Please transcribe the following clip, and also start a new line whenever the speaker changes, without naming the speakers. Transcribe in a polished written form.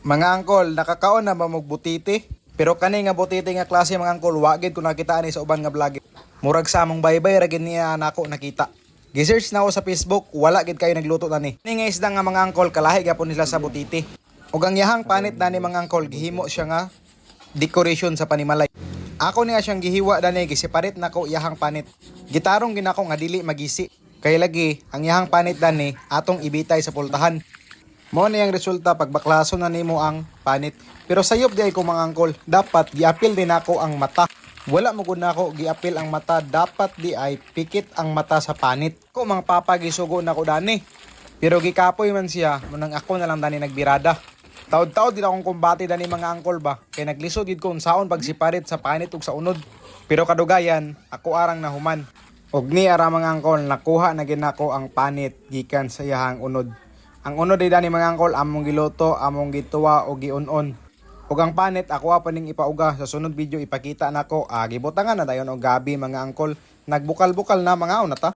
Mga angkol, nakakaon na ba mog butiti? Pero kani nga butiti nga klase mga angkol, wagid ko nakita ni sa uban nga vlog. Murag sa among baybay ra gid niya nako nakita. Gi-search na ako sa Facebook, wala gid kayo nagluto na ni. Ni nga isda nga mga angkol, kalahi gyapon nila sa butiti. Ug ang yahang panit na ni mga angkol, gihimo siya nga decoration sa panimalay. Ako niya siyang gihiwa dani, gisiparit nako yahang panit. Gitarong ginako nga dili magisi. Kay lagi ang yahang panit dani atong ibitay sa pultahan. Mo na yung resulta pag baklaso na nimo ang panit. Pero sayop di ay ko mga angkol, dapat giapil din ako ang mata. Wala mo gud nako giapil ang mata, dapat di ay pikit ang mata sa panit. Ko mga papa gisugo nako dani. Pero gikapoy man siya, munang ako na lang dani nagbirada. Taod-taod din akong kumbati dani mga angkol ba, kay naglisod gid ko unsaon pagsiparit sa panit ug sa unod. Pero kadugayan, ako arang nahuman. Og ni ara mga angkol, nakuha na gid nako ang panit gikan sa iyahang unod. Ang unod ay dani mga angkol, among giluto, among gituwa o giunon. Ug ang panit ako pa ning ipauga sa sunod video ipakita nako. Gibutangan na dayon og gabi mga angkol. Nagbukal-bukal na mga una ta.